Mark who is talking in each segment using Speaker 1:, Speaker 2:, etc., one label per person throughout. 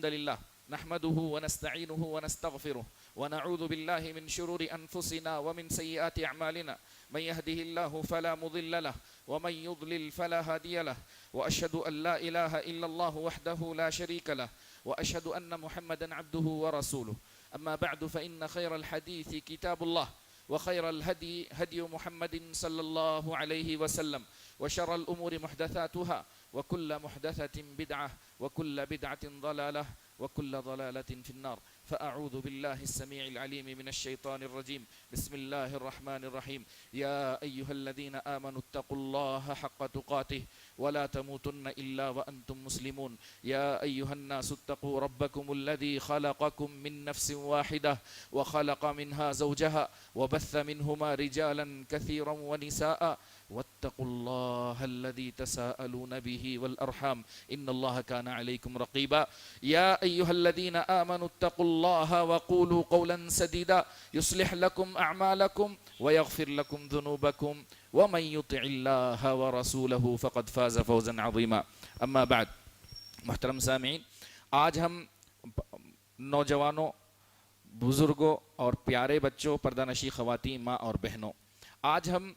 Speaker 1: الحمد لله نحمده ونستعينه ونستغفره ونعوذ بالله من شرور أنفسنا ومن سيئات أعمالنا من يهده الله فلا مضل له ومن يضلل فلا هادي له وأشهد أن لا إله إلا الله وحده لا شريك له وأشهد أن محمدا عبده ورسوله أما بعد فإن خير الحديث كتاب الله وخير الهدي هدي محمد صلى الله عليه وسلم وشر الأمور محدثاتها وكل محدثة بدعة وكل بدعة ضلالة وكل ضلالة في النار فأعوذ بالله السميع العليم من الشيطان الرجيم بسم الله الرحمن الرحيم يا أيها الذين آمنوا اتقوا الله حق تقاته ولا تموتن إلا وأنتم مسلمون يا أيها الناس اتقوا ربكم الذي خلقكم من نفس واحدة وخلق منها زوجها وبث منهما رجالا كثيرا ونساء واتقوا الله الذي تساءلون به والأرحام إن الله كان عليكم رقيبا يا أيها الذين آمنوا اتقوا الله وقولوا قولا سديدا يصلح لكم أعمالكم ويغفر لكم ذنوبكم ومن يطع الله ورسوله فقد فاز فوزا عظيما اما بعد محترم سامعین، آج ہم نوجوانوں، بزرگوں اور پیارے بچوں، پردہ نشی خواتین، ماں اور بہنوں، آج ہم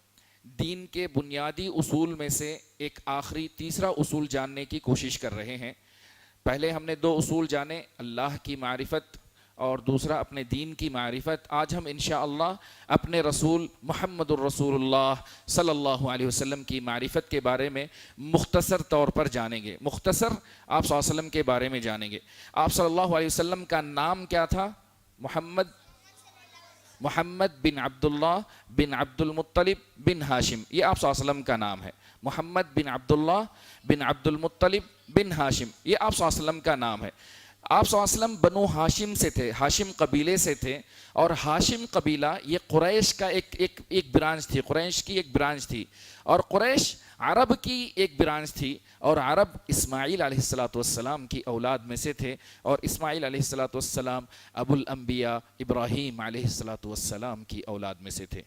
Speaker 1: دین کے بنیادی اصول میں سے ایک آخری تیسرا اصول جاننے کی کوشش کر رہے ہیں۔ پہلے ہم نے 2 اصول جانے، اللہ کی معرفت اور دوسرا اپنے دین کی معرفت۔ آج ہم انشاءاللہ اپنے رسول محمد الرسول اللہ صلی اللہ علیہ وسلم کی معرفت کے بارے میں مختصر طور پر جانیں گے۔ مختصر آپ صلی اللہ علیہ وسلم کے بارے میں جانیں گے۔ آپ صلی اللہ علیہ وسلم کا نام کیا تھا؟ محمد بن عبداللہ بن عبد المطلب بن ہاشم، یہ آپ صلی اللہ علیہ وسلم کا نام ہے۔ محمد بن عبداللہ بن عبد المطلب بن ہاشم، یہ آپ صلی اللہ علیہ وسلم کا نام ہے۔ آپ صلی اللہ علیہ وسلم بنو ہاشم سے تھے، ہاشم قبیلے سے تھے، اور ہاشم قبیلہ یہ قریش کا ایک برانچ تھی، قریش کی ایک برانچ تھی، اور قریش عرب کی ایک برانچ تھی، اور عرب اسماعیل علیہ السلام کی اولاد میں سے تھے، اور اسماعیل علیہ السلام ابو الانبیاء ابراہیم علیہ السلام کی اولاد میں سے تھے۔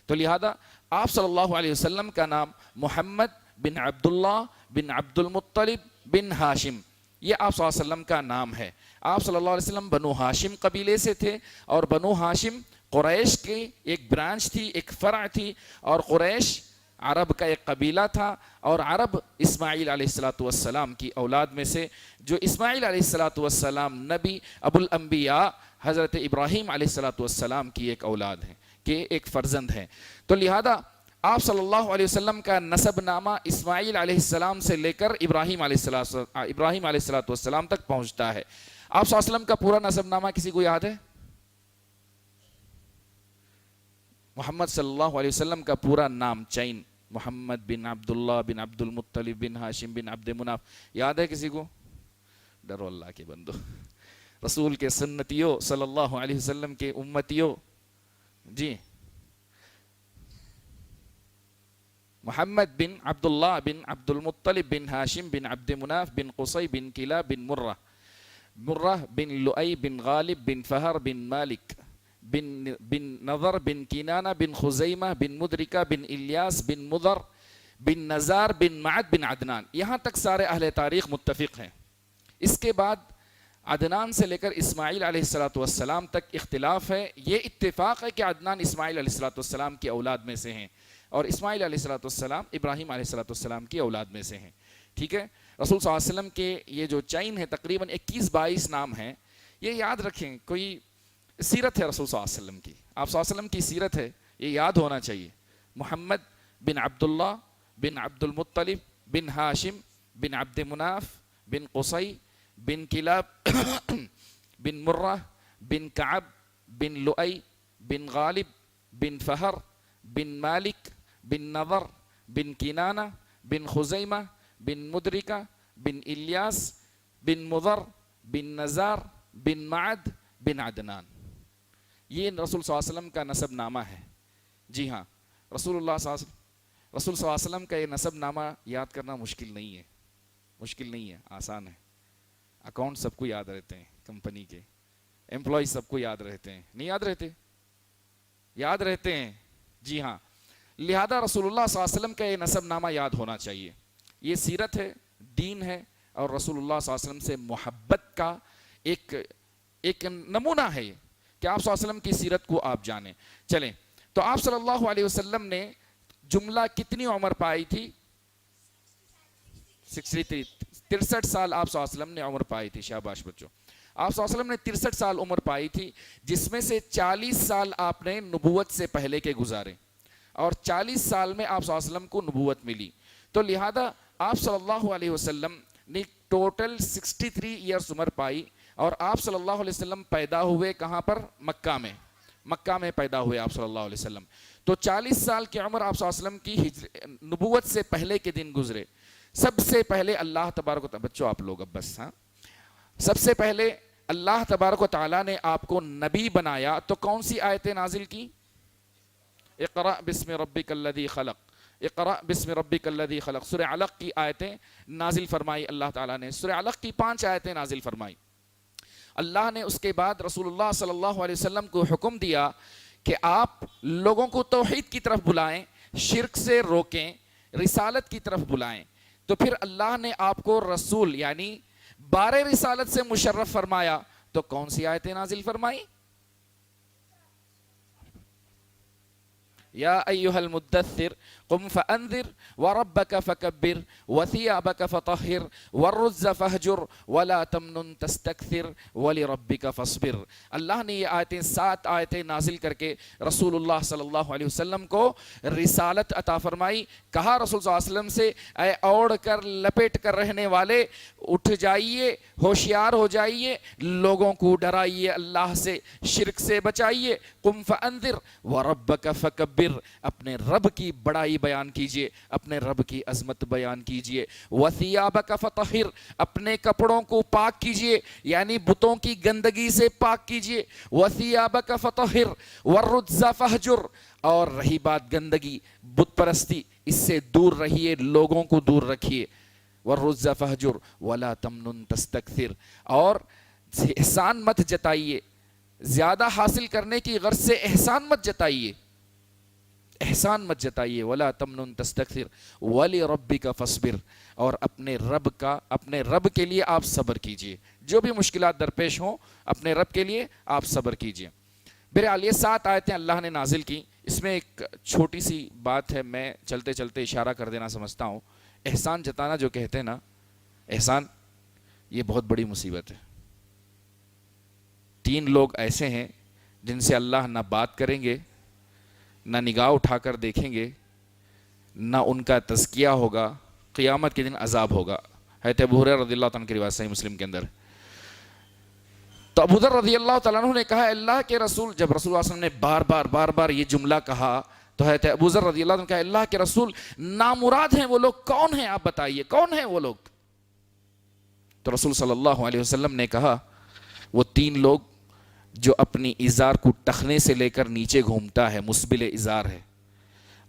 Speaker 1: تو لہذا آپ صلی اللہ علیہ وسلم کا نام محمد بن عبداللہ بن عبد المطلب بن ہاشم، یہ آپ صلی اللہ علیہ وسلم کا نام ہے۔ آپ صلی اللہ علیہ وسلم بنو ہاشم قبیلے سے تھے، اور بنو ہاشم قریش کی ایک برانچ تھی، ایک فرع تھی، اور قریش عرب کا ایک قبیلہ تھا، اور عرب اسماعیل علیہ السلام کی اولاد میں سے، جو اسماعیل علیہ السلام نبی ابو الانبیاء حضرت ابراہیم علیہ السلام کی ایک اولاد ہیں، کہ ایک فرزند ہیں۔ تو لہذا آپ صلی اللہ علیہ وسلم کا نسب نامہ اسماعیل علیہ السلام سے لے کر ابراہیم علیہ السلام تک پہنچتا ہے۔ آپ صلی اللہ علیہ وسلم کا پورا نسب نامہ کسی کو یاد ہے؟ محمد صلی اللہ علیہ وسلم کا پورا نام چین، محمد بن عبداللہ بن عبد المطلب بن ہاشم بن عبد مناف، یاد ہے کسی کو؟ ڈرو اللہ کے بندو، رسول کے سنتیوں، صلی اللہ علیہ وسلم کے امتیوں، جی، محمد بن عبداللہ بن عبد المطلب بن ہاشم بن عبد مناف بن قصی بن کلاب بن مرہ بن لؤی بن غالب بن فہر بن مالک بن نضر بن کنانہ بن خزیمہ بن مدرکہ بن الیاس بن مضر بن نزار بن معد بن عدنان۔ یہاں تک سارے اہل تاریخ متفق ہیں۔ اس کے بعد عدنان سے لے کر اسماعیل علیہ السلام تک اختلاف ہے۔ یہ اتفاق ہے کہ عدنان اسماعیل علیہ السلام کی اولاد میں سے ہیں، اور اسماعیل علیہ السلام ابراہیم علیہ السلام کی اولاد میں سے ہیں۔ ٹھیک ہے، رسول صلی اللہ علیہ وسلم کے یہ جو چین ہے تقریباً 21-22 نام ہیں، یہ یاد رکھیں۔ کوئی سیرت ہے رسول صلی اللہ علیہ وسلم کی، آپ صلی اللہ علیہ وسلم کی سیرت ہے، یہ یاد ہونا چاہیے۔ محمد بن عبداللہ بن عبد المطلب بن ہاشم بن عبد مناف بن قصی بن کلاب بن مرہ بن کعب بن لؤی بن غالب بن فہر بن مالک بن نضر بن کنانہ بن خزیمہ بن مدرکہ بن الیاس بن مضر بن نزار بن معد بن عدنان، یہ رسول صلی اللہ علیہ وسلم کا نسب نامہ ہے۔ جی ہاں، رسول صلی اللہ علیہ وسلم کا یہ نسب نامہ یاد کرنا مشکل نہیں ہے، آسان ہے۔ اکاؤنٹ سب کو یاد رہتے ہیں، کمپنی کے امپلائی سب کو یاد رہتے ہیں، نہیں یاد رہتے؟ یاد رہتے ہیں، جی ہاں۔ لہذا رسول اللہ صلی اللہ علیہ وسلم کا یہ نسب نامہ یاد ہونا چاہیے۔ یہ سیرت ہے، دین ہے، اور رسول اللہ صلی اللہ علیہ وسلم سے محبت کا ایک نمونہ ہے یہ کہ آپ صلی اللہ علیہ وسلم کی سیرت کو آپ جانیں. چلیں تو آپ صلی اللہ علیہ وسلم نے جملہ کتنی عمر پائی تھی؟ 63 سال آپ صلی اللہ علیہ وسلم نے عمر پائی تھی. شاباش بچوں. آپ صلی اللہ علیہ وسلم نے 63 سال عمر پائی تھی، جس میں سے 40 سال آپ نے نبوت سے پہلے کے گزارے اور 40 سال میں آپ صلی اللہ علیہ وسلم کو نبوت ملی. تو لہذا آپ صلی اللہ علیہ وسلم نے ٹوٹل 63 ایئرس عمر پائی. اور آپ صلی اللہ علیہ وسلم پیدا ہوئے کہاں پر؟ مکہ میں. مکہ میں پیدا ہوئے آپ صلی اللہ علیہ وسلم. تو 40 سال کی عمر آپ صلی اللہ علیہ وسلم کی نبوت سے پہلے کے دن گزرے. سب سے پہلے اللہ تبارک و تعالیٰ، بچوں آپ لوگ اب بس، ہاں، سب سے پہلے اللہ تبارک و تعالیٰ نے آپ کو نبی بنایا تو کون سی آیتیں نازل کی؟ اقرأ بسم ربک الذی خلق، اقرأ بسم ربک الذی خلق. سورہ علق کی آیتیں نازل فرمائی اللہ تعالیٰ نے. سورہ علق کی 5 آیتیں نازل فرمائی. اللہ نے اس کے بعد رسول اللہ صلی اللہ علیہ وسلم کو حکم دیا کہ آپ لوگوں کو توحید کی طرف بلائیں، شرک سے روکیں، رسالت کی طرف بلائیں. تو پھر اللہ نے آپ کو رسول یعنی 12 رسالت سے مشرف فرمایا. تو کون سی آیتیں نازل فرمائی؟ یا ایھا المدثر قم فانذر وربک فکبر وثیابک فطہر والرجز فہجر ولا تمنن تستکثر ولربک فاصبر. اللہ نے یہ آیتیں 7 آیتیں نازل کر کے رسول اللہ صلی اللہ علیہ وسلم کو رسالت عطا فرمائی. کہا رسول صلی اللہ علیہ وسلم سے، اے اوڑھ کر لپیٹ کر رہنے والے، اٹھ جائیے، ہوشیار ہو جائیے، لوگوں کو ڈرائیے، اللہ سے، شرک سے بچائیے. قم فانذر وربک فکبر، اپنے رب کی بڑائی بیان کیجئے، اپنے رب کی عظمت بیان کیجئے. وثیابک فطہر، اپنے کپڑوں کو پاک کیجئے یعنی بتوں کی گندگی سے پاک کیجئے. وثیابک فطہر والرجز فہجر، اور رہی بات گندگی، بت پرستی، اس سے دور رہیے، لوگوں کو دور رکھیے. والرجز فہجر ولا تمنن تستکثر، اور احسان مت جتائیے، زیادہ حاصل کرنے کی غرض سے احسان مت جتائیے، احسان مت جتائیے. ولا تمنن تستکثر ولربک فاصبر، اور اپنے رب کے لیے آپ صبر کیجئے. جو بھی مشکلات درپیش ہوں اپنے رب کے لیے آپ صبر کیجئے. بہرحال یہ 7 آیتیں اللہ نے نازل کی. اس میں ایک چھوٹی سی بات ہے، میں چلتے چلتے اشارہ کر دینا سمجھتا ہوں. احسان جتانا جو کہتے ہیں نا، احسان، یہ بہت بڑی مصیبت ہے. 3 لوگ ایسے ہیں جن سے اللہ نہ بات کریں گے، نہ نگاہ اٹھا کر دیکھیں گے، نہ ان کا تزکیہ ہوگا، قیامت کے دن عذاب ہوگا. حضرت ابو ہریرہ رضی اللہ عنہ کی روایت صحیح مسلم کے اندر. تو ابو ذر رضی اللہ تعالیٰ عنہ نے کہا، اللہ کے رسول، جب رسول اللہ صلی اللہ علیہ وسلم نے بار بار یہ جملہ کہا تو حضرت ابو ذر رضی اللہ عنہ نے کہا، اللہ کے رسول، نامراد ہیں وہ لوگ، کون ہیں آپ بتائیے، کون ہیں وہ لوگ؟ تو رسول صلی اللہ علیہ وسلم نے کہا، وہ 3 لوگ جو اپنی ازار کو ٹخنے سے لے کر نیچے گھومتا ہے، مسبل ازار ہے.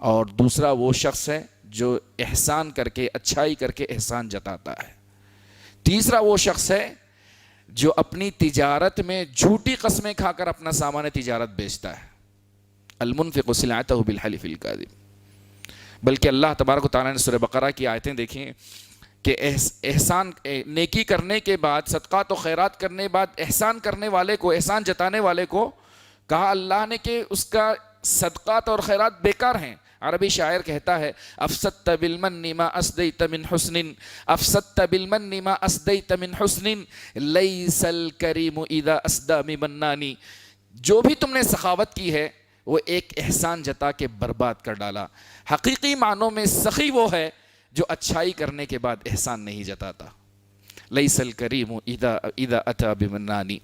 Speaker 1: اور دوسرا وہ شخص ہے جو احسان کر کے، اچھائی کر کے احسان جتاتا ہے. تیسرا وہ شخص ہے جو اپنی تجارت میں جھوٹی قسمیں کھا کر اپنا سامان تجارت بیچتا ہے. المنفق سلعتہ بالحلف الکاذب. بلکہ اللہ تبارک و تعالیٰ نے سورہ بقرہ کی آیتیں دیکھیں کہ احسان، نیکی کرنے کے بعد، صدقات و خیرات کرنے کے بعد احسان کرنے والے کو، احسان جتانے والے کو کہا اللہ نے کہ اس کا صدقات اور خیرات بیکار ہیں. عربی شاعر کہتا ہے، افسدت بالمن ما اسدیت من حسن، افسدت بالمن ما اسدیت من حسن، لیس الکریم اذا اسدی بمنانی. جو بھی تم نے سخاوت کی ہے وہ ایک احسان جتا کے برباد کر ڈالا. حقیقی معنوں میں سخی وہ ہے جو اچھائی کرنے کے بعد احسان نہیں جتاتا. لیس الکریم اذا اتی بمنانی،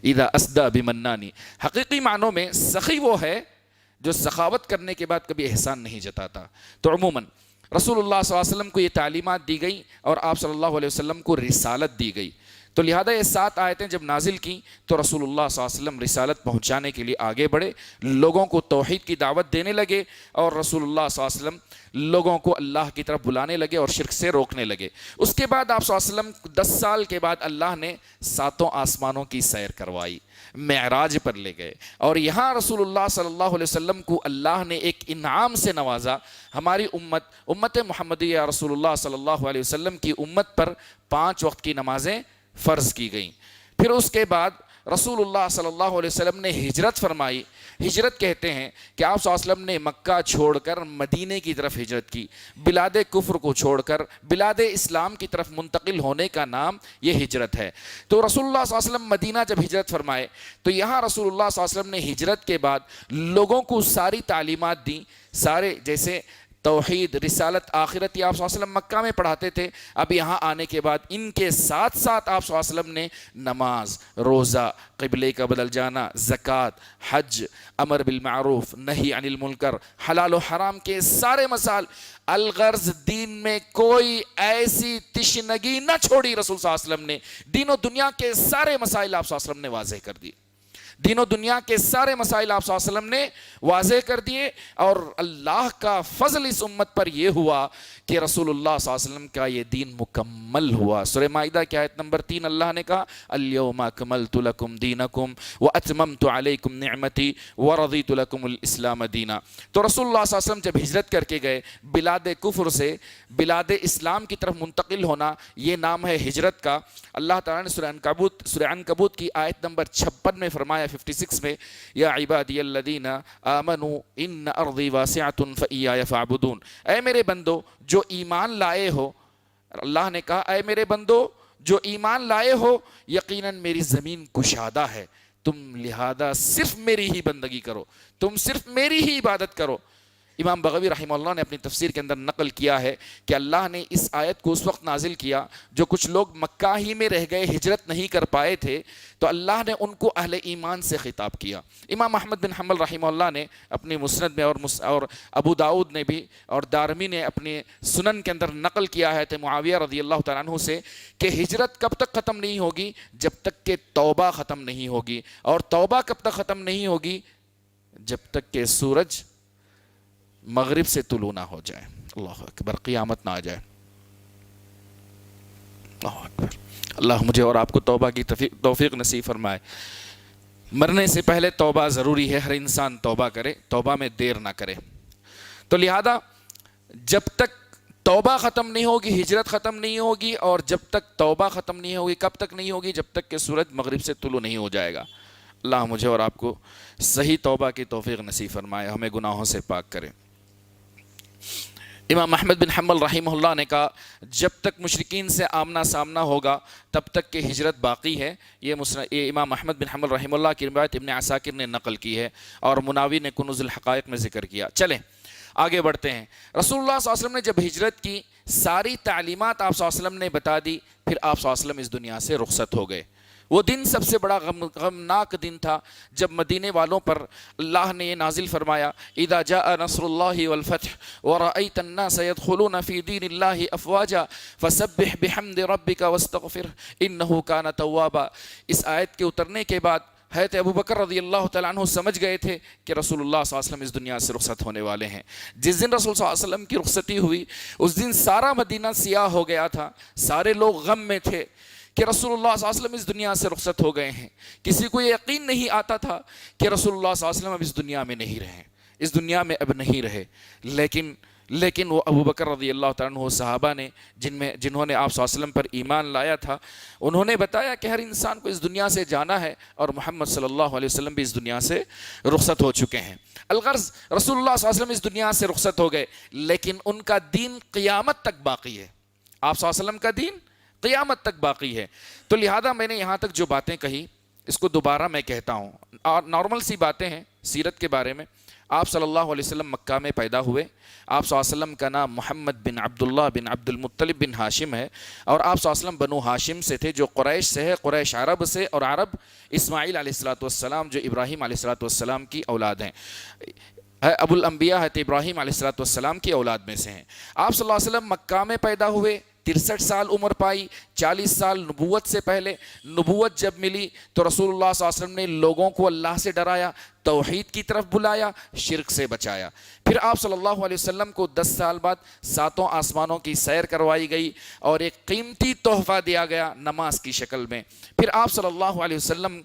Speaker 1: اذا اسدی بمنانی. حقیقی معنوں میں سخی وہ ہے جو سخاوت کرنے کے بعد کبھی احسان نہیں جتاتا. تو عموماً رسول اللہ صلی اللہ علیہ وسلم کو یہ تعلیمات دی گئی اور آپ صلی اللہ علیہ وسلم کو رسالت دی گئی. تو لہذا یہ 7 آیتیں جب نازل کیں تو رسول اللہ صلی اللہ علیہ وسلم رسالت پہنچانے کے لیے آگے بڑھے، لوگوں کو توحید کی دعوت دینے لگے، اور رسول اللہ صلی اللہ علیہ وسلم لوگوں کو اللہ کی طرف بلانے لگے اور شرک سے روکنے لگے. اس کے بعد آپ صلی اللہ علیہ وسلم 10 سال کے بعد اللہ نے 7 آسمانوں کی سیر کروائی، معراج پر لے گئے، اور یہاں رسول اللہ صلی اللہ علیہ وسلم کو اللہ نے ایک انعام سے نوازا. ہماری امت محمدیہ رسول اللہ صلی اللہ علیہ وسلم کی امت پر 5 وقت کی نمازیں فرض کی گئیں. پھر اس کے بعد رسول اللہ صلی اللہ علیہ وسلم نے ہجرت فرمائی. ہجرت کہتے ہیں کہ آپ صلی اللہ علیہ وسلم نے مکہ چھوڑ کر مدینے کی طرف ہجرت کی. بلاد کفر کو چھوڑ کر بلاد اسلام کی طرف منتقل ہونے کا نام یہ ہجرت ہے. تو رسول اللہ صلی اللہ علیہ وسلم مدینہ جب ہجرت فرمائے تو یہاں رسول اللہ صلی اللہ علیہ وسلم نے ہجرت کے بعد لوگوں کو ساری تعلیمات دیں. سارے جیسے توحید، رسالت، آخرت یہ آپ صلی اللہ علیہ وسلم مکہ میں پڑھاتے تھے. اب یہاں آنے کے بعد ان کے ساتھ ساتھ آپ صلی اللہ علیہ وسلم نے نماز، روزہ، قبلے کا بدل جانا، زکوٰۃ، حج، امر بالمعروف، نہی عن المنکر، حلال و حرام کے سارے مسائل. الغرض دین میں کوئی ایسی تشنگی نہ چھوڑی رسول صلی اللہ علیہ وسلم نے. دین و دنیا کے سارے مسائل آپ صلی اللہ علیہ وسلم نے واضح کر دیے. دین و دنیا کے سارے مسائل آپ صلی اللہ علیہ وسلم نے واضح کر دیے. اور اللہ کا فضل اس امت پر یہ ہوا کہ رسول اللہ صلی اللہ علیہ وسلم کا یہ دین مکمل ہوا. سورہ مائدہ کی آیت نمبر 3 اللہ نے کہا الیوم اکملت لکم دینکم واتممت علیکم نعمتی ورضیت لکم الاسلام دینا. تو رسول اللہ صلی اللہ علیہ وسلم جب ہجرت کر کے گئے بلاد کفر سے بلاد اسلام کی طرف منتقل ہونا یہ نام ہے ہجرت کا. اللہ تعالیٰ نے سورہ عنکبوت کی آیت نمبر 56 میں فرمایا 56 میں یا عبادی الذین آمنوا ان ارضی واسعۃ فایای فاعبدون. اے میرے بندو جو ایمان لائے ہو، اللہ نے کہا اے میرے بندو جو ایمان لائے ہو یقیناً میری زمین کشادہ ہے، تم لہذا صرف میری ہی بندگی کرو، تم صرف میری ہی عبادت کرو. امام بغوی رحمہ اللہ نے اپنی تفسیر کے اندر نقل کیا ہے کہ اللہ نے اس آیت کو اس وقت نازل کیا جو کچھ لوگ مکہ ہی میں رہ گئے، ہجرت نہیں کر پائے تھے، تو اللہ نے ان کو اہل ایمان سے خطاب کیا. امام احمد بن حنبل رحمہ اللہ نے اپنی مسند میں اور ابو داؤد نے بھی اور دارمی نے اپنے سنن کے اندر نقل کیا ہے معاویہ رضی اللہ تعالیٰ عنہ سے کہ ہجرت کب تک ختم نہیں ہوگی؟ جب تک کہ توبہ ختم نہیں ہوگی. اور توبہ کب تک ختم نہیں ہوگی؟ جب تک کہ سورج مغرب سے طلوع نہ ہو جائے. اللہ اکبر، قیامت نہ آ جائے. اللہ اکبر. اللہ مجھے اور آپ کو توبہ کی توفیق نصیب فرمائے. مرنے سے پہلے توبہ ضروری ہے، ہر انسان توبہ کرے، توبہ میں دیر نہ کرے. تو لہذا جب تک توبہ ختم نہیں ہوگی ہجرت ختم نہیں ہوگی. اور جب تک توبہ ختم نہیں ہوگی، کب تک نہیں ہوگی؟ جب تک کہ سورج مغرب سے طلوع نہیں ہو جائے گا. اللہ مجھے اور آپ کو صحیح توبہ کی توفیق نصیب فرمائے، ہمیں گناہوں سے پاک کرے. امام احمد بن حنبل رحمہ اللہ نے کہا جب تک مشرکین سے آمنا سامنا ہوگا تب تک کہ ہجرت باقی ہے. یہ امام احمد بن حنبل رحمہ اللہ کی روایت ابن عساکر نے نقل کی ہے اور مناوی نے کنوز الحقائق میں ذکر کیا. چلیں آگے بڑھتے ہیں. رسول اللہ صلی اللہ علیہ وسلم نے جب ہجرت کی ساری تعلیمات آپ صلی اللہ علیہ وسلم نے بتا دی، پھر آپ صلی اللہ علیہ وسلم اس دنیا سے رخصت ہو گئے. وہ دن سب سے بڑا غمناک دن تھا جب مدینے والوں پر اللہ نے یہ نازل فرمایا اذا جاء نصر اللہ والفتح ورأیت الناس يدخلون فی دین اللہ افواجا فسبح بحمد ربک واستغفر انہ کان توابا. اس آیت کے اترنے کے بعد حضرت ابو بکر رضی اللہ تعالیٰ عنہ سمجھ گئے تھے کہ رسول اللہ صلی اللہ علیہ وسلم اس دنیا سے رخصت ہونے والے ہیں. جس دن رسول صلی اللہ علیہ وسلم کی رخصتی ہوئی اس دن سارا مدینہ سیاہ ہو گیا تھا. سارے لوگ غم میں تھے کہ رسول اللہ صلی اللہ علیہ وسلم اس دنیا سے رخصت ہو گئے ہیں. کسی کو یہ یقین نہیں آتا تھا کہ رسول اللہ صلی اللہ علیہ وسلم اب اس دنیا میں نہیں رہے، اس دنیا میں اب نہیں رہے. لیکن وہ ابو بکر رضی اللہ تعالیٰ عنہ صحابہ نے جنہوں نے آپ صلی اللہ علیہ وسلم پر ایمان لایا تھا، انہوں نے بتایا کہ ہر انسان کو اس دنیا سے جانا ہے اور محمد صلی اللہ علیہ وسلم بھی اس دنیا سے رخصت ہو چکے ہیں. الغرض رسول اللہ صلی اللہ علیہ وسلم اس دنیا سے رخصت ہو گئے لیکن ان کا دین قیامت تک باقی ہے. آپ صلی اللہ علیہ وسلم کا دین قیامت تک باقی ہے. تو لہذا میں نے یہاں تک جو باتیں کہی اس کو دوبارہ میں کہتا ہوں. اور نارمل سی باتیں ہیں سیرت کے بارے میں. آپ صلی اللہ علیہ وسلم مکہ میں پیدا ہوئے. آپ صلی اللہ علیہ وسلم کا نام محمد بن عبداللہ بن عبد المطلب بن ہاشم ہے اور آپ صلی اللہ علیہ وسلم بنو ہاشم سے تھے جو قریش سے ہے، قریش عرب سے، اور عرب اسماعیل علیہ السلام جو ابراہیم علیہ السلام کی اولاد ہیں. ابو الانبیاء حضرت ابراہیم علیہ السلام کی اولاد میں سے ہیں. آپ صلی اللہ علیہ وسلم مکہ میں پیدا ہوئے، 63 سال عمر پائی، 40 سال نبوت سے پہلے. نبوت جب ملی تو رسول اللہ صلی اللہ علیہ وسلم نے لوگوں کو اللہ سے ڈرایا توحید کی طرف بلایا، شرک سے بچایا۔ پھر آپ صلی اللہ علیہ وسلم کو 10 سال بعد 7 آسمانوں کی سیر کروائی گئی اور ایک قیمتی تحفہ دیا گیا نماز کی شکل میں۔ پھر آپ صلی اللہ علیہ وسلم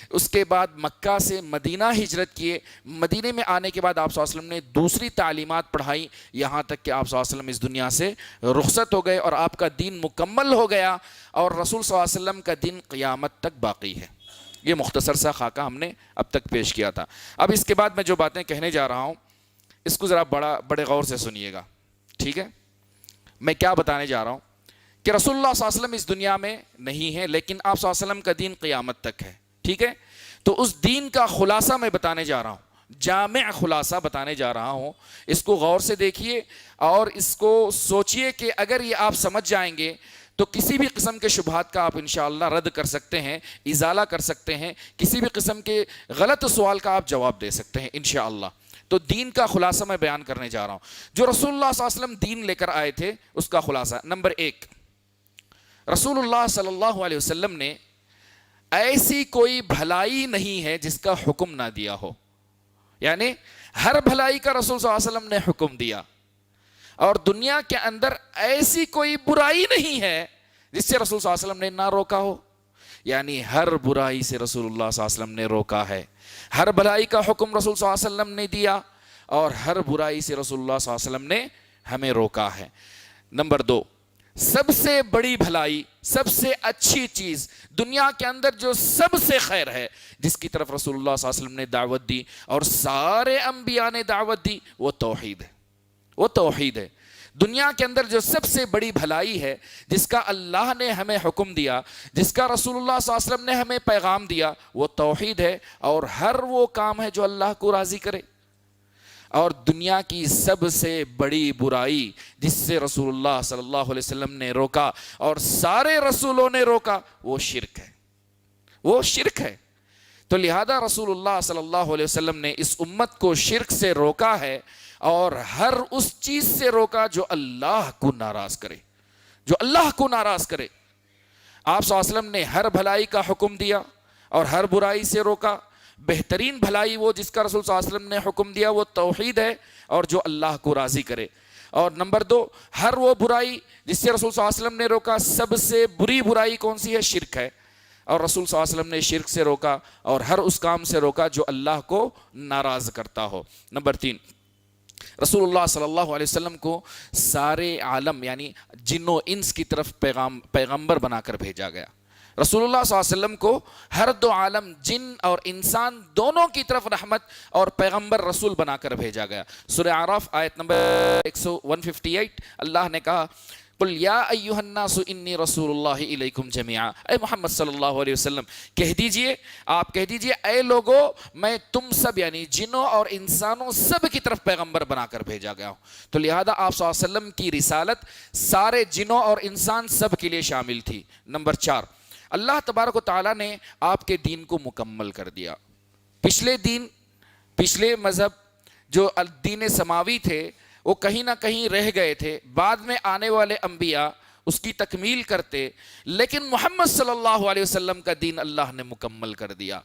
Speaker 1: اس کے بعد مکہ سے مدینہ ہجرت کیے۔ مدینہ میں آنے کے بعد آپ صلی اللہ علیہ وسلم نے دوسری تعلیمات پڑھائی، یہاں تک کہ آپ صلی اللہ علیہ وسلم اس دنیا سے رخصت ہو گئے اور آپ کا دین مکمل ہو گیا، اور رسول صلی اللہ علیہ وسلم کا دین قیامت تک باقی ہے۔ یہ مختصر سا خاکہ ہم نے اب تک پیش کیا تھا۔ اب اس کے بعد میں جو باتیں کہنے جا رہا ہوں اس کو ذرا بڑے غور سے سنیے گا، ٹھیک ہے؟ میں کیا بتانے جا رہا ہوں کہ رسول اللہ صلی اللہ علیہ وسلم اس دنیا میں نہیں ہے، لیکن آپ صلی اللہ علیہ وسلم کا دین قیامت تک ہے، ٹھیک ہے؟ تو اس دین کا خلاصہ میں بتانے جا رہا ہوں، جامع خلاصہ بتانے جا رہا ہوں۔ اس کو غور سے دیکھیے اور اس کو سوچئے کہ اگر یہ آپ سمجھ جائیں گے تو کسی بھی قسم کے شبہات کا آپ انشاءاللہ رد کر سکتے ہیں، ازالہ کر سکتے ہیں، کسی بھی قسم کے غلط سوال کا آپ جواب دے سکتے ہیں انشاءاللہ۔ تو دین کا خلاصہ میں بیان کرنے جا رہا ہوں، جو رسول اللہ صلی اللہ علیہ وسلم دین لے کر آئے تھے اس کا خلاصہ۔ نمبر 1، رسول اللہ صلی اللہ علیہ وسلم نے ایسی کوئی بھلائی نہیں ہے جس کا حکم نہ دیا ہو، یعنی ہر بھلائی کا رسول صلی اللہ علیہ وسلم نے حکم دیا، اور دنیا کے اندر ایسی کوئی برائی نہیں ہے جس سے رسول صلی اللہ علیہ وسلم نے نہ روکا ہو، یعنی ہر برائی سے رسول اللہ صلی اللہ علیہ وسلم نے روکا ہے، ہر بھلائی کا حکم رسول صلی اللہ علیہ وسلم نے دیا اور ہر برائی سے رسول اللہ صلی اللہ علیہ وسلم نے ہمیں روکا ہے۔ نمبر 2، سب سے بڑی بھلائی، سب سے اچھی چیز دنیا کے اندر جو سب سے خیر ہے، جس کی طرف رسول اللہ صلی اللہ علیہ وسلم نے دعوت دی اور سارے انبیاء نے دعوت دی، وہ توحید ہے، وہ توحید ہے۔ دنیا کے اندر جو سب سے بڑی بھلائی ہے، جس کا اللہ نے ہمیں حکم دیا، جس کا رسول اللہ صلی اللہ علیہ وسلم نے ہمیں پیغام دیا، وہ توحید ہے، اور ہر وہ کام ہے جو اللہ کو راضی کرے۔ اور دنیا کی سب سے بڑی برائی جس سے رسول اللہ صلی اللہ علیہ وسلم نے روکا اور سارے رسولوں نے روکا، وہ شرک ہے، وہ شرک ہے۔ تو لہذا رسول اللہ صلی اللہ علیہ وسلم نے اس امت کو شرک سے روکا ہے، اور ہر اس چیز سے روکا جو اللہ کو ناراض کرے، جو اللہ کو ناراض کرے۔ آپ صلی اللہ علیہ وسلم نے ہر بھلائی کا حکم دیا اور ہر برائی سے روکا۔ بہترین بھلائی وہ جس کا رسول صلی اللہ علیہ وسلم نے حکم دیا، وہ توحید ہے اور جو اللہ کو راضی کرے۔ اور نمبر 2، ہر وہ برائی جس سے رسول صلی اللہ علیہ وسلم نے روکا، سب سے بری برائی کون سی ہے؟ شرک ہے، اور رسول صلی اللہ علیہ وسلم نے شرک سے روکا اور ہر اس کام سے روکا جو اللہ کو ناراض کرتا ہو۔ نمبر 3، رسول اللہ صلی اللہ علیہ وسلم کو سارے عالم یعنی جن و انس کی طرف پیغمبر بنا کر بھیجا گیا۔ رسول اللہ صلی اللہ علیہ وسلم کو ہر دو عالم، جن اور انسان دونوں کی طرف رحمت اور پیغمبر رسول بنا کر بھیجا گیا۔ سورہ اعراف آیت نمبر 158 اللہ نے کہا، قل یا ایھا الناس انی رسول اللہ الیکم جمیعا، اے محمد صلی اللہ علیہ وسلم کہہ دیجئے، آپ کہہ دیجئے اے لوگو، میں تم سب یعنی جنوں اور انسانوں سب کی طرف پیغمبر بنا کر بھیجا گیا ہوں۔ تو لہذا آپ صلی اللہ علیہ وسلم کی رسالت سارے جنوں اور انسان سب کے لیے شامل تھی۔ نمبر 4، اللہ تبارک و تعالیٰ نے آپ کے دین کو مکمل کر دیا۔ پچھلے مذہب جو دین سماوی تھے وہ کہیں نہ کہیں رہ گئے تھے، بعد میں آنے والے انبیاء اس کی تکمیل کرتے، لیکن محمد صلی اللہ علیہ وسلم کا دین اللہ نے مکمل کر دیا۔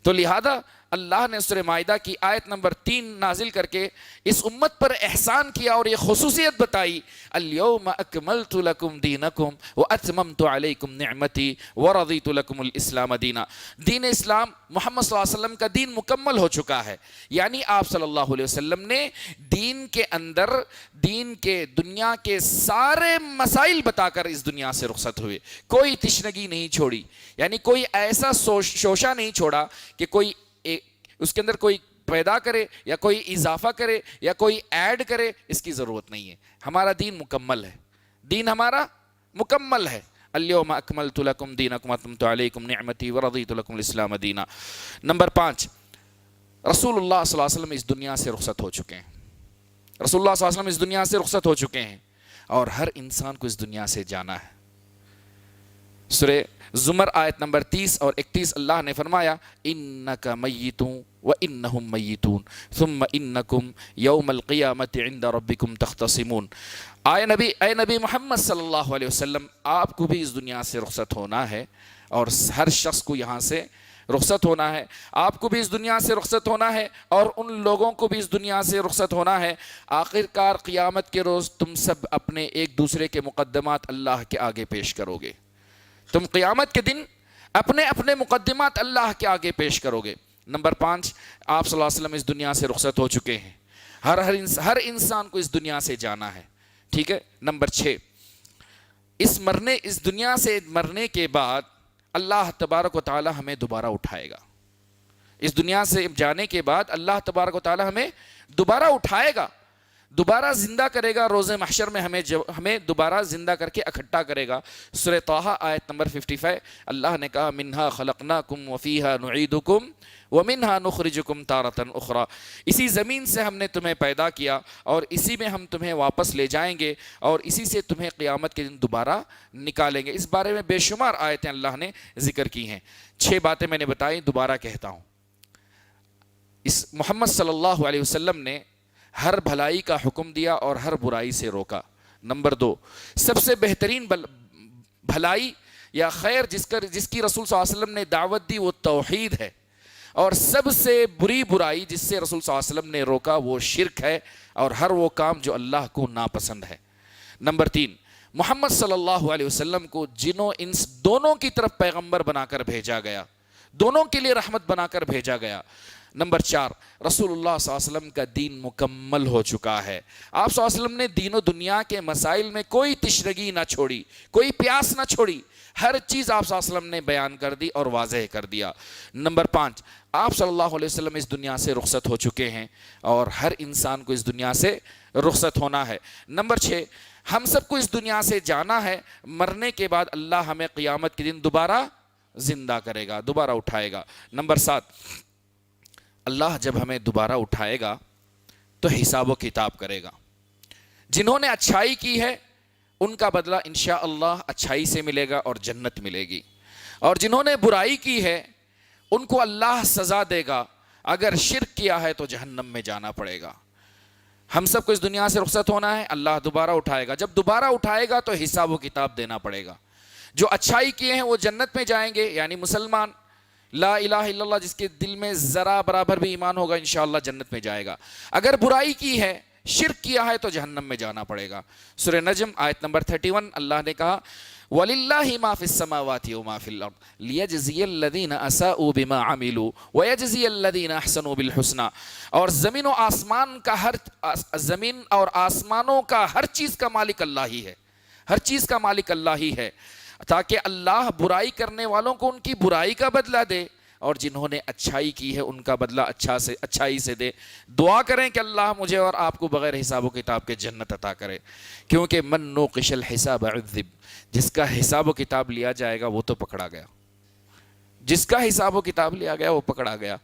Speaker 1: تو لہذا اللہ نے سورہ مائدہ کی آیت نمبر 3 نازل کر کے اس امت پر احسان کیا اور یہ خصوصیت بتائی، الیوم اکملت لکم دینکم واتممت علیکم نعمتی ورضیت لکم الاسلام دینا۔ دین اسلام محمد صلی اللہ علیہ وسلم کا دین مکمل ہو چکا ہے، یعنی آپ صلی اللہ علیہ وسلم نے دین کے اندر دین کے دنیا کے سارے مسائل بتا کر اس دنیا سے رخصت ہوئے، کوئی تشنگی نہیں چھوڑی، یعنی کوئی ایسا شوشہ نہیں چھوڑا کہ کوئی اس کے اندر کوئی پیدا کرے یا کوئی اضافہ کرے یا کوئی ایڈ کرے، اس کی ضرورت نہیں ہے۔ ہمارا دین مکمل ہے، دین ہمارا مکمل ہے۔ الیوم اکملت لکم دینکم واتممت علیکم نعمتی ورضیت لکم الاسلام دینا۔ نمبر 5، رسول اللہ صلی اللہ علیہ وسلم اس دنیا سے رخصت ہو چکے ہیں، رسول اللہ صلی اللہ علیہ وسلم اس دنیا سے رخصت ہو چکے ہیں اور ہر انسان کو اس دنیا سے جانا ہے۔ سورہ زمر آیت نمبر 30 اور 31 اللہ نے فرمایا، انک میت وانہم میتون ثم انکم یوم القیامت عند ربکم تختصمون۔ اے نبی محمد صلی اللہ علیہ وسلم، آپ کو بھی اس دنیا سے رخصت ہونا ہے اور ہر شخص کو یہاں سے رخصت ہونا ہے، آپ کو بھی اس دنیا سے رخصت ہونا ہے اور ان لوگوں کو بھی اس دنیا سے رخصت ہونا ہے۔ آخر کار قیامت کے روز تم سب اپنے ایک دوسرے کے مقدمات اللہ کے آگے پیش کرو گے۔ تم قیامت کے دن اپنے اپنے مقدمات اللہ کے آگے پیش کرو گے۔ نمبر 5، آپ صلی اللہ علیہ وسلم اس دنیا سے رخصت ہو چکے ہیں، ہر انسان کو اس دنیا سے جانا ہے، ٹھیک ہے۔ نمبر 6، اس دنیا سے مرنے کے بعد اللہ تبارک و تعالی ہمیں دوبارہ اٹھائے گا۔ اس دنیا سے جانے کے بعد اللہ تبارک و تعالی ہمیں دوبارہ اٹھائے گا، دوبارہ زندہ کرے گا، روز محشر میں ہمیں دوبارہ زندہ کر کے اکٹھا کرے گا۔ سورہ طٰہٰ آیت نمبر 55، اللہ نے کہا منہا خلقناکم وفیہا نعیدکم ومنہا نخرجکم تارۃ اخری، اسی زمین سے ہم نے تمہیں پیدا کیا اور اسی میں ہم تمہیں واپس لے جائیں گے اور اسی سے تمہیں قیامت کے دن دوبارہ نکالیں گے۔ اس بارے میں بے شمار آیتیں اللہ نے ذکر کی ہیں۔ 6 باتیں میں نے بتائی، دوبارہ کہتا ہوں۔ اس محمد صلی اللہ علیہ وسلم نے ہر بھلائی کا حکم دیا اور ہر برائی سے روکا۔ نمبر 2، سب سے بہترین بھلائی یا خیر جس کی رسول صلی اللہ علیہ وسلم نے دعوت دی وہ توحید ہے، اور سب سے بری برائی جس سے رسول صلی اللہ علیہ وسلم نے روکا وہ شرک ہے اور ہر وہ کام جو اللہ کو ناپسند ہے۔ نمبر 3، محمد صلی اللہ علیہ وسلم کو جنوں انس دونوں کی طرف پیغمبر بنا کر بھیجا گیا، دونوں کے لیے رحمت بنا کر بھیجا گیا۔ نمبر 4، رسول اللہ صلی اللہ علیہ وسلم کا دین مکمل ہو چکا ہے۔ آپ صلی اللہ علیہ وسلم نے دین و دنیا کے مسائل میں کوئی تشنگی نہ چھوڑی، کوئی پیاس نہ چھوڑی، ہر چیز آپ صلی اللہ علیہ وسلم نے بیان کر دی اور واضح کر دیا۔ نمبر 5، آپ صلی اللہ علیہ وسلم اس دنیا سے رخصت ہو چکے ہیں اور ہر انسان کو اس دنیا سے رخصت ہونا ہے۔ نمبر 6، ہم سب کو اس دنیا سے جانا ہے، مرنے کے بعد اللہ ہمیں قیامت کے دن دوبارہ زندہ کرے گا، دوبارہ اٹھائے گا۔ نمبر 7، اللہ جب ہمیں دوبارہ اٹھائے گا تو حساب و کتاب کرے گا۔ جنہوں نے اچھائی کی ہے ان کا بدلہ انشاءاللہ اچھائی سے ملے گا اور جنت ملے گی، اور جنہوں نے برائی کی ہے ان کو اللہ سزا دے گا، اگر شرک کیا ہے تو جہنم میں جانا پڑے گا۔ ہم سب کو اس دنیا سے رخصت ہونا ہے، اللہ دوبارہ اٹھائے گا، جب دوبارہ اٹھائے گا تو حساب و کتاب دینا پڑے گا۔ جو اچھائی کیے ہیں وہ جنت میں جائیں گے، یعنی مسلمان لا الہ الا اللہ جس کے دل میں ذرا برابر بھی ایمان ہوگا انشاءاللہ جنت میں جائے گا۔ اگر برائی کی ہے، شرک کیا ہے تو جہنم میں جانا پڑے گا۔ سورہ نجم آیت نمبر 31 اللہ نے کہا وَلِلَّهِ مَا فِي السَّمَاوَاتِ وَمَا فِي الْأَرْضِ لِيَجْزِيَ الَّذِينَ أَسَاءُوا بِمَا عَمِلُوا وَيَجْزِيَ الَّذِينَ أَحْسَنُوا بِالْحُسْنَى، اور زمین اور آسمانوں کا ہر چیز کا مالک اللہ ہی ہے، ہر چیز کا مالک اللہ ہی ہے، تاکہ اللہ برائی کرنے والوں کو ان کی برائی کا بدلہ دے اور جنہوں نے اچھائی کی ہے ان کا بدلہ اچھائی سے دے۔ دعا کریں کہ اللہ مجھے اور آپ کو بغیر حساب و کتاب کے جنت عطا کرے، کیونکہ من نوقش الحساب عذب، جس کا حساب و کتاب لیا جائے گا وہ تو پکڑا گیا، جس کا حساب و کتاب لیا گیا وہ پکڑا گیا۔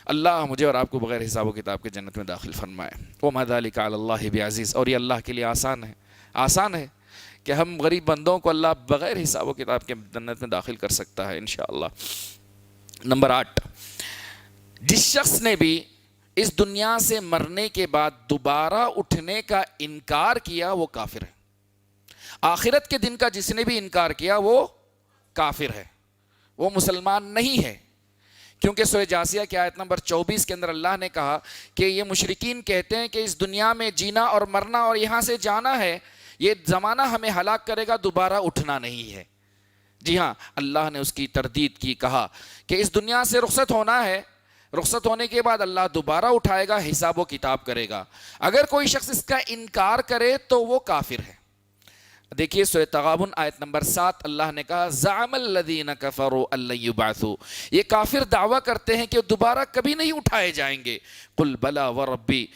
Speaker 1: اللہ مجھے اور آپ کو بغیر حساب و کتاب کے جنت میں داخل فرمائے۔ وَمَا ذَلِكَ عَلَى اللَّهِ بِعَزِيزٍ، اور یہ اللہ کے لیے آسان ہے کہ ہم غریب بندوں کو اللہ بغیر حساب و کتاب کے جنت میں داخل کر سکتا ہے انشاءاللہ۔ نمبر 8، جس شخص نے بھی اس دنیا سے مرنے کے بعد دوبارہ اٹھنے کا انکار کیا وہ کافر ہے۔ آخرت کے دن کا جس نے بھی انکار کیا وہ کافر ہے، وہ مسلمان نہیں ہے، کیونکہ سورہ جاثیہ کی آیت نمبر 24 کے اندر اللہ نے کہا کہ یہ مشرکین کہتے ہیں کہ اس دنیا میں جینا اور مرنا اور یہاں سے جانا ہے، یہ زمانہ ہمیں ہلاک کرے گا، دوبارہ اٹھنا نہیں ہے۔ جی ہاں، اللہ نے اس کی تردید کی، کہا کہ اس دنیا سے رخصت ہونا ہے، رخصت ہونے کے بعد اللہ دوبارہ اٹھائے گا، حساب و کتاب کرے گا۔ اگر کوئی شخص اس کا انکار کرے تو وہ کافر ہے۔ دیکھیے سورہ تغابن آیت نمبر 7 اللہ نے کہا زعم الذین کفروا ان لن یبعثوا، یہ کافر دعویٰ کرتے ہیں کہ دوبارہ کبھی نہیں اٹھائے جائیں گے۔ قل بلا وربی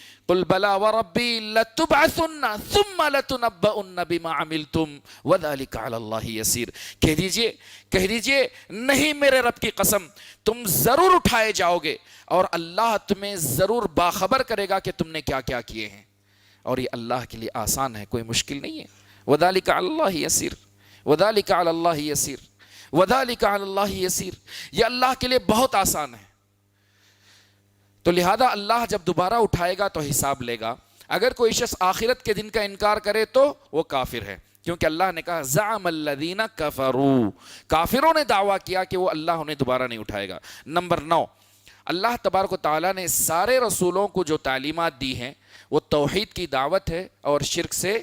Speaker 1: لتبعثن ثم لتنبؤن بما عملتم وذلک علی اللہ یسیر، کہہ دیجئے نہیں میرے رب کی قسم، تم ضرور اٹھائے جاؤ گے اور اللہ تمہیں ضرور باخبر کرے گا کہ تم نے کیا کیا کیے ہیں، اور یہ اللہ کے لیے آسان ہے، کوئی مشکل نہیں ہے۔ وَذَلِكَ عَلَى اللَّهِ يَسِيرٌ وَذَلِكَ عَلَى اللَّهِ يَسِيرٌ وَذَلِكَ عَلَى اللَّهِ يَسِيرٌ، یہ اللہ کے لیے بہت آسان ہے۔ تو لہذا اللہ جب دوبارہ اٹھائے گا تو حساب لے گا۔ اگر کوئی شخص آخرت کے دن کا انکار کرے تو وہ کافر ہے، کیونکہ اللہ نے کہا زعم الذین کفروا، کافروں نے دعویٰ کیا کہ وہ اللہ انہیں دوبارہ نہیں اٹھائے گا۔ نمبر 9، اللہ تبارک و تعالیٰ نے سارے رسولوں کو جو تعلیمات دی ہیں وہ توحید کی دعوت ہے اور شرک سے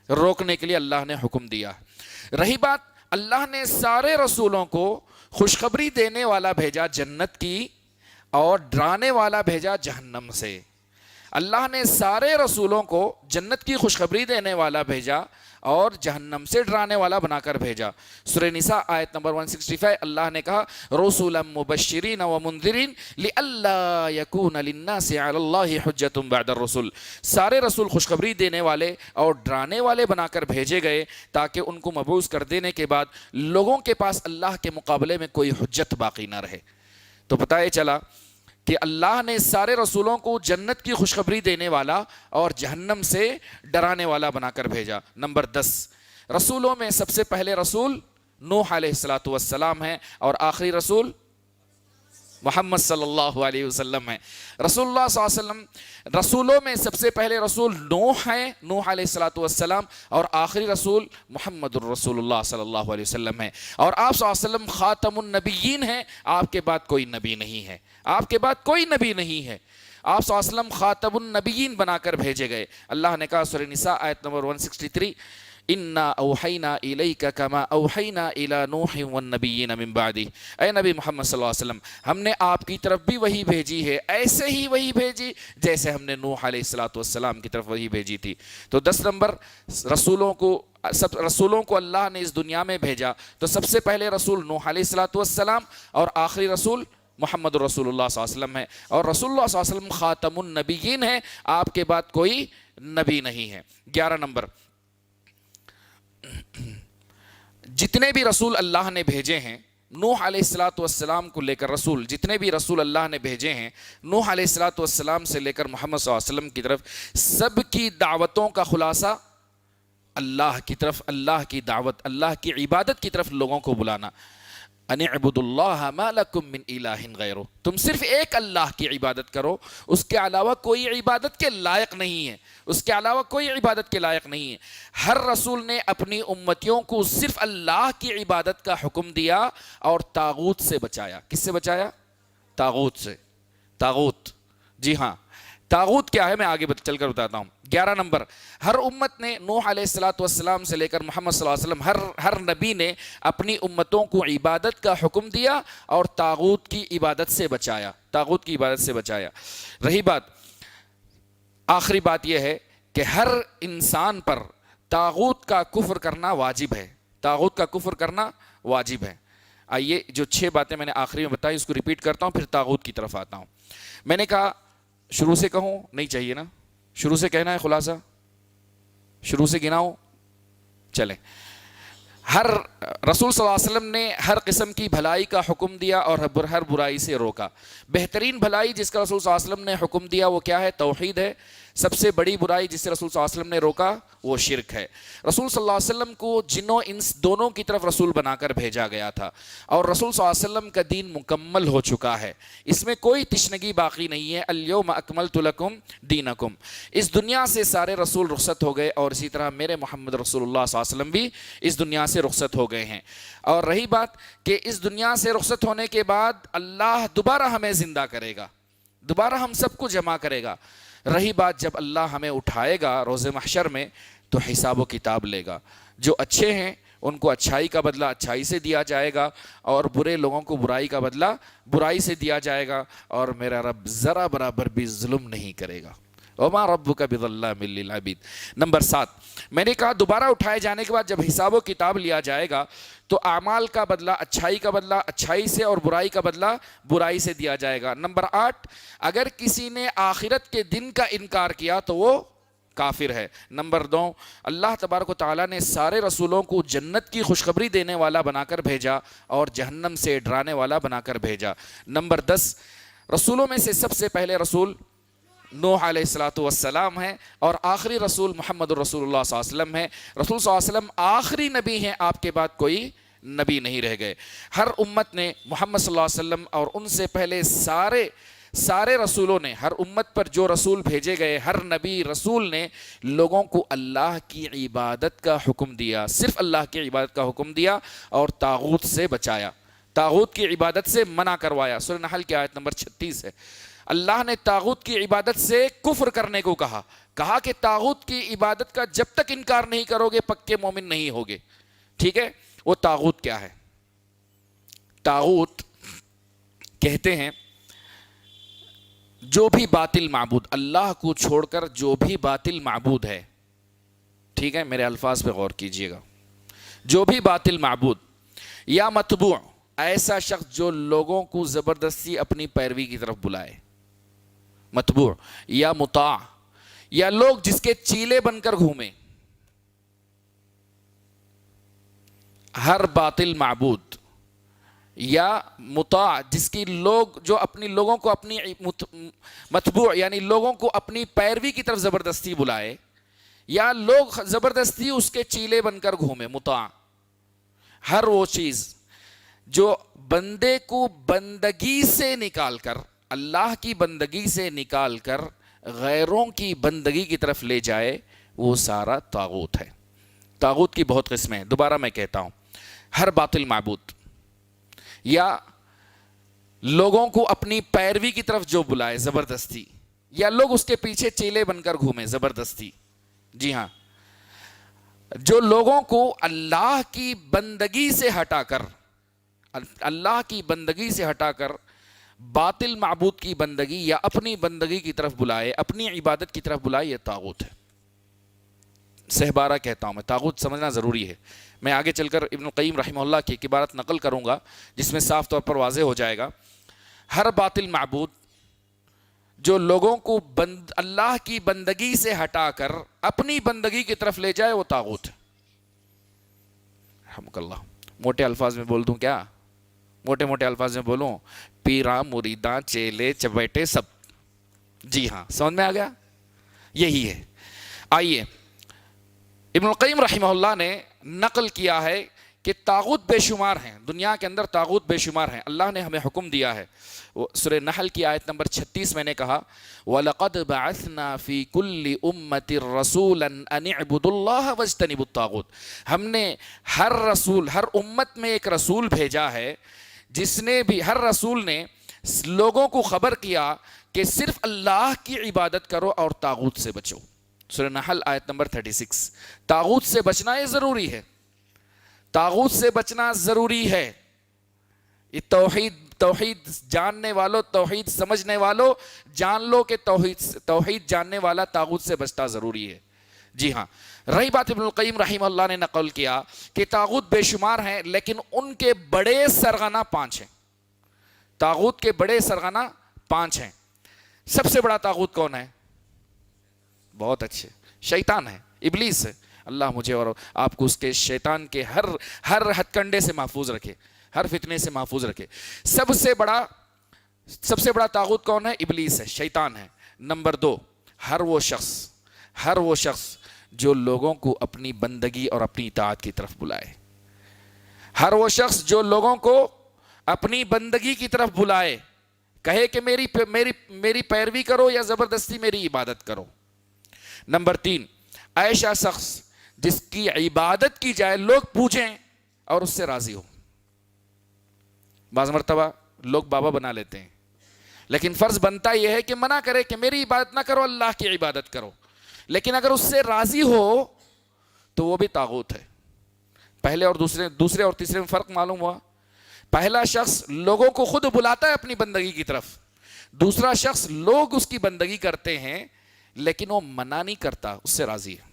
Speaker 1: روکنے کے لیے اللہ نے حکم دیا۔ رہی بات، اللہ نے سارے رسولوں کو خوشخبری دینے والا بھیجا جنت کی اور ڈرانے والا بھیجا جہنم سے۔ اللہ نے سارے رسولوں کو جنت کی خوشخبری دینے والا بھیجا اور جہنم سے ڈرانے والا بنا کر بھیجا۔ سورہ نساء آیت نمبر 165 اللہ نے کہا رسولا مبشرین ومنذرین لئلا یکون للناس علی اللہ حجۃ بعد الرسل، سارے رسول خوشخبری دینے والے اور ڈرانے والے بنا کر بھیجے گئے تاکہ ان کو مبعوث کر دینے کے بعد لوگوں کے پاس اللہ کے مقابلے میں کوئی حجت باقی نہ رہے۔ تو پتہ یہ چلا کہ اللہ نے سارے رسولوں کو جنت کی خوشخبری دینے والا اور جہنم سے ڈرانے والا بنا کر بھیجا۔ نمبر 10، رسولوں میں سب سے پہلے رسول نوح علیہ السلام ہیں اور آخری رسول محمد صلی اللہ علیہ وسلم ہیں۔ رسول اللہ صلی اللہ علیہ وسلم، رسولوں میں سب سے پہلے رسول نوح ہیں، نوح علیہ السلام، اور آخری رسول محمد الرسول اللہ صلی اللہ علیہ وسلم ہیں، اور آپ صلی اللہ علیہ وسلم خاتم النبیین ہیں، آپ کے بعد کوئی نبی نہیں ہے، آپ کے بعد کوئی نبی نہیں ہے، آپ صلی اللہ علیہ وسلم خاتم النبیین بنا کر بھیجے گئے۔ اللہ نے کہا سورہ نساء آیت نمبر 163 اِنَّا أَوْحَيْنَا إِلَيْكَ كَمَا أَوْحَيْنَا إِلَى نُوحٍ وَالنَّبِيِّينَ مِن بَعْدِهِ، اے نبی محمد صلی اللہ علیہ وسلم، ہم نے آپ کی طرف بھی وحی بھیجی ہے، ایسے ہی وحی بھیجی جیسے ہم نے نوح علیہ السلام کی طرف وحی بھیجی تھی۔ تو 10 نمبر، رسولوں کو اللہ نے اس دنیا میں بھیجا تو سب سے پہلے رسول نوح علیہ السلام اور آخری رسول محمد رسول اللہ صلی اللہ علیہ وسلم ہے، اور رسول اللہ صلی اللہ علیہ وسلم خاتم النبیین ہیں، آپ کے بعد کوئی نبی نہیں ہے۔ 11 نمبر، جتنے بھی رسول اللہ نے بھیجے ہیں، نوح علیہ السلام کو لے کر رسول، جتنے بھی رسول اللہ نے بھیجے ہیں نوح علیہ السلام سے لے کر محمد صلی اللہ علیہ وسلم کی طرف، سب کی دعوتوں کا خلاصہ اللہ کی طرف، اللہ کی دعوت، اللہ کی عبادت کی طرف لوگوں کو بلانا۔ ان اعبدوا اللہ ما لکم من الہ غیرہ، تم صرف ایک اللہ کی عبادت کرو، اس کے علاوہ کوئی عبادت کے لائق نہیں ہے، اس کے علاوہ کوئی عبادت کے لائق نہیں ہے۔ ہر رسول نے اپنی امتیوں کو صرف اللہ کی عبادت کا حکم دیا اور طاغوت سے بچایا۔ کس سے بچایا؟ طاغوت سے۔ طاغوت، جی ہاں، طاغوت کیا ہے میں آگے چل کر بتاتا ہوں۔ 11 نمبر، ہر امت نے نوح علیہ السلام سے لے کر محمد صلی اللہ علیہ وسلم، ہر نبی نے اپنی امتوں کو عبادت کا حکم دیا اور طاغوت کی عبادت سے بچایا، طاغوت کی عبادت سے بچایا۔ رہی بات، آخری بات یہ ہے کہ ہر انسان پر طاغوت کا کفر کرنا واجب ہے، طاغوت کا کفر کرنا واجب ہے۔ آئیے جو 6 باتیں میں نے آخری میں بتائی اس کو ریپیٹ کرتا ہوں، پھر طاغوت کی طرف آتا ہوں۔ میں نے کہا شروع سے کہوں؟ نہیں چاہیے نا، شروع سے کہنا ہے خلاصہ، شروع سے گناؤں؟ چلیں۔ ہر رسول صلی اللہ علیہ وسلم نے ہر قسم کی بھلائی کا حکم دیا اور ہر برائی سے روکا۔ بہترین بھلائی جس کا رسول صلی اللہ علیہ وسلم نے حکم دیا وہ کیا ہے؟ توحید ہے۔ سب سے بڑی برائی جس سے رسول صلی اللہ علیہ وسلم نے روکا وہ شرک ہے۔ رسول صلی اللہ علیہ وسلم کو جنوں انس دونوں کی طرف رسول بنا کر بھیجا گیا تھا، اور رسول صلی اللہ علیہ وسلم کا دین مکمل ہو چکا ہے، اس میں کوئی تشنگی باقی نہیں ہے۔ الیوم اکملت لکم دینکم، اس دنیا سے سارے رسول رخصت ہو گئے، اور اسی طرح میرے محمد رسول اللہ صلی اللہ علیہ وسلم بھی اس دنیا سے رخصت ہو گئے ہیں۔ اور رہی بات کہ اس دنیا سے رخصت ہونے کے بعد اللہ دوبارہ ہمیں زندہ کرے گا، دوبارہ ہم سب کو جمع کرے گا۔ رہی بات جب اللہ ہمیں اٹھائے گا روز محشر میں تو حساب و کتاب لے گا، جو اچھے ہیں ان کو اچھائی کا بدلہ اچھائی سے دیا جائے گا، اور برے لوگوں کو برائی کا بدلہ برائی سے دیا جائے گا، اور میرا رب ذرا برابر بھی ظلم نہیں کرے گا۔ وما ربک بظلام للعبید۔ نمبر 7، میں نے کہا دوبارہ اٹھائے جانے کے بعد جب حساب و کتاب لیا جائے گا تو اعمال کا بدلہ اچھائی کا بدلہ اچھائی سے اور برائی کا بدلہ برائی سے دیا جائے گا۔ نمبر 8، اگر کسی نے آخرت کے دن کا انکار کیا تو وہ کافر ہے۔ نمبر 2، اللہ تبارک و تعالیٰ نے سارے رسولوں کو جنت کی خوشخبری دینے والا بنا کر بھیجا اور جہنم سے ڈرانے والا بنا کر بھیجا۔ نمبر 10، رسولوں میں سے سب سے پہلے رسول نوح علیہ السلام ہیں، اور آخری رسول محمد رسول اللہ صلی اللہ علیہ وسلم ہیں۔ رسول صلی اللہ علیہ وسلم آخری نبی ہیں، آپ کے بعد کوئی نبی نہیں رہ گئے۔ ہر امت نے محمد صلی اللہ علیہ وسلم اور ان سے پہلے سارے سارے رسولوں نے، ہر امت پر جو رسول بھیجے گئے، ہر نبی رسول نے لوگوں کو اللہ کی عبادت کا حکم دیا، صرف اللہ کی عبادت کا حکم دیا اور طاغوت سے بچایا، طاغوت کی عبادت سے منع کروایا۔ سورہ نحل کی آیت نمبر 36 ہے۔ اللہ نے طاغوت کی عبادت سے کفر کرنے کو کہا کہ طاغوت کی عبادت کا جب تک انکار نہیں کرو گے پکے مومن نہیں ہوگے۔ ٹھیک ہے، وہ طاغوت کیا ہے؟ طاغوت کہتے ہیں جو بھی باطل معبود، اللہ کو چھوڑ کر جو بھی باطل معبود ہے، ٹھیک ہے، میرے الفاظ پہ غور کیجئے گا، جو بھی باطل معبود یا متبوع، ایسا شخص جو لوگوں کو زبردستی اپنی پیروی کی طرف بلائے، متبوع یا مطاع، یا لوگ جس کے چیلے بن کر گھومے، ہر باطل معبود یا مطاع جس کی لوگ جو اپنی لوگوں کو اپنی متبوع یعنی لوگوں کو اپنی پیروی کی طرف زبردستی بلائے، یا لوگ زبردستی اس کے چیلے بن کر گھومے، مطاع، ہر وہ چیز جو بندے کو بندگی سے نکال کر، اللہ کی بندگی سے نکال کر غیروں کی بندگی کی طرف لے جائے، وہ سارا طاغوت ہے۔ طاغوت کی بہت قسمیں ہیں، دوبارہ میں کہتا ہوں، ہر باطل معبود یا لوگوں کو اپنی پیروی کی طرف جو بلائے زبردستی، یا لوگ اس کے پیچھے چیلے بن کر گھومے زبردستی، جی ہاں، جو لوگوں کو اللہ کی بندگی سے ہٹا کر، اللہ کی بندگی سے ہٹا کر باطل معبود کی بندگی یا اپنی بندگی کی طرف بلائے، اپنی عبادت کی طرف بلائے، یہ طاغوت ہے۔ سہبارہ کہتا ہوں میں، طاغوت سمجھنا ضروری ہے۔ میں آگے چل کر ابن القیم رحمہ اللہ کی ایک عبارت نقل کروں گا جس میں صاف طور پر واضح ہو جائے گا، ہر باطل معبود جو لوگوں کو اللہ کی بندگی سے ہٹا کر اپنی بندگی کی طرف لے جائے، وہ طاغوت ہے۔ رحمک اللہ۔ موٹے الفاظ میں بول دوں کیا؟ موٹے الفاظ میں بولوں، پیراں مریداں چیلے چبیٹے سب، جی ہاں، سمجھ میں آ گیا؟ یہی ہے۔ آئیے، ابن القیم رحمہ اللہ نے نقل کیا ہے کہ طاغوت بے شمار ہیں، دنیا کے اندر طاغوت بے شمار ہیں، اللہ نے ہمیں حکم دیا ہے۔ سورہ نحل کی آیت نمبر 36 میں نے کہا، وَلَقَدْ بَعَثْنَا فِي كُلِّ أُمَّةٍ رَسُولًا أَنِ اعْبُدُوا اللَّهَ وَاجْتَنِبُوا الطَّاغُوتَ، ہم نے ہر رسول، ہر امت میں ایک رسول بھیجا ہے جس نے بھی، ہر رسول نے لوگوں کو خبر کیا کہ صرف اللہ کی عبادت کرو اور طاغوت سے بچو۔ سورہ نحل آیت نمبر 36۔ طاغوت سے بچنا یہ ضروری ہے، طاغوت سے بچنا ضروری ہے۔ یہ توحید جاننے والوں، توحید سمجھنے والوں، جان لو کہ توحید جاننے والا طاغوت سے بچنا ضروری ہے۔ جی ہاں، رہی بات ابن القیم رحمہ اللہ نے نقل کیا کہ طاغوت بے شمار ہیں، لیکن ان کے بڑے سرغنہ 5 ہیں۔ طاغوت کے بڑے سرغنہ 5 ہیں۔ سب سے بڑا طاغوت کون ہے؟ بہت اچھے، شیطان ہے، ابلیس ہے۔ اللہ مجھے اور آپ کو اس کے شیطان کے ہر ہتھ کنڈے سے محفوظ رکھے، ہر فتنے سے محفوظ رکھے۔ سب سے بڑا طاغوت کون ہے؟ ابلیس ہے، شیطان ہے۔ نمبر 2، ہر وہ شخص جو لوگوں کو اپنی بندگی اور اپنی اطاعت کی طرف بلائے، ہر وہ شخص جو لوگوں کو اپنی بندگی کی طرف بلائے، کہے کہ میری پیروی کرو یا زبردستی میری عبادت کرو۔ نمبر 3، ایسا شخص جس کی عبادت کی جائے، لوگ پوچھیں اور اس سے راضی ہو۔ بعض مرتبہ لوگ بابا بنا لیتے ہیں، لیکن فرض بنتا یہ ہے کہ منع کرے کہ میری عبادت نہ کرو، اللہ کی عبادت کرو، لیکن اگر اس سے راضی ہو تو وہ بھی طاغوت ہے۔ پہلے اور دوسرے اور تیسرے میں فرق معلوم ہوا؟ پہلا شخص لوگوں کو خود بلاتا ہے اپنی بندگی کی طرف، دوسرا شخص لوگ اس کی بندگی کرتے ہیں لیکن وہ منع نہیں کرتا، اس سے راضی ہے۔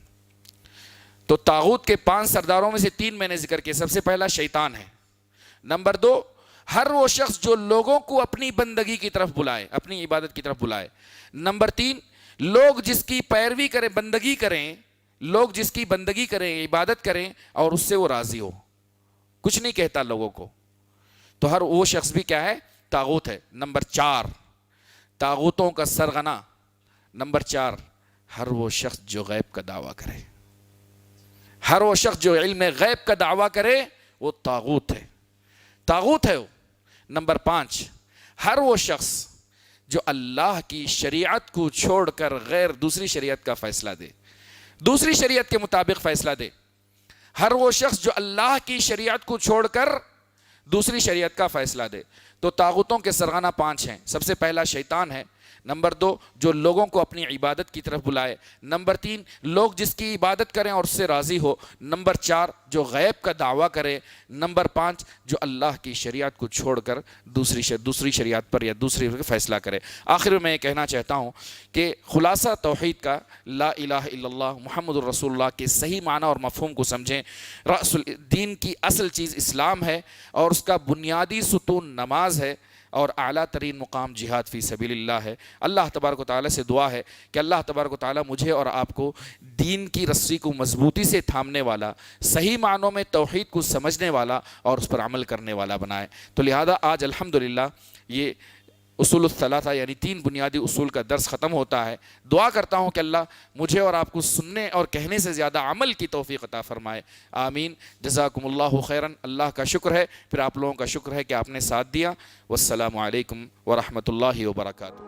Speaker 1: تو طاغوت کے 5 سرداروں میں سے 3 میں نے ذکر کیا۔ سب سے پہلا شیطان ہے۔ نمبر 2، ہر وہ شخص جو لوگوں کو اپنی بندگی کی طرف بلائے، اپنی عبادت کی طرف بلائے۔ نمبر 3، لوگ جس کی پیروی کریں، بندگی کریں، لوگ جس کی بندگی کریں، عبادت کریں اور اس سے وہ راضی ہو، کچھ نہیں کہتا لوگوں کو، تو ہر وہ شخص بھی کیا ہے؟ طاغوت ہے۔ نمبر 4، طاغوتوں کا سرغنہ، نمبر 4، ہر وہ شخص جو غیب کا دعویٰ کرے، ہر وہ شخص جو علم غیب کا دعویٰ کرے وہ طاغوت ہے، طاغوت ہے وہ۔ نمبر 5، ہر وہ شخص جو اللہ کی شریعت کو چھوڑ کر غیر دوسری شریعت کا فیصلہ دے، دوسری شریعت کے مطابق فیصلہ دے۔ ہر وہ شخص جو اللہ کی شریعت کو چھوڑ کر دوسری شریعت کا فیصلہ دے۔ تو طاغوتوں کے سرغنہ 5 ہیں۔ سب سے پہلا شیطان ہے، نمبر 2 جو لوگوں کو اپنی عبادت کی طرف بلائے، نمبر 3 لوگ جس کی عبادت کریں اور اس سے راضی ہو، نمبر 4 جو غیب کا دعویٰ کرے، نمبر 5 جو اللہ کی شریعت کو چھوڑ کر دوسری شریعت پر یا دوسری فیصلہ کرے۔ آخر میں یہ کہنا چاہتا ہوں کہ خلاصہ توحید کا لا الہ الا اللہ محمد الرسول اللہ کے صحیح معنی اور مفہوم کو سمجھیں۔ رأس الدین کی اصل چیز اسلام ہے اور اس کا بنیادی ستون نماز ہے، اور اعلیٰ ترین مقام جہاد فی سبیل اللہ ہے۔ اللہ تبارک و تعالیٰ سے دعا ہے کہ اللہ تبارک و تعالیٰ مجھے اور آپ کو دین کی رسی کو مضبوطی سے تھامنے والا، صحیح معنوں میں توحید کو سمجھنے والا اور اس پر عمل کرنے والا بنائے۔ تو لہذا آج الحمدللہ یہ اصول الثلاثہ یعنی 3 بنیادی اصول کا درس ختم ہوتا ہے۔ دعا کرتا ہوں کہ اللہ مجھے اور آپ کو سننے اور کہنے سے زیادہ عمل کی توفیق عطا فرمائے، آمین۔ جزاکم اللہ خیراً۔ اللہ کا شکر ہے، پھر آپ لوگوں کا شکر ہے کہ آپ نے ساتھ دیا۔ والسلام علیکم ورحمۃ اللہ وبرکاتہ۔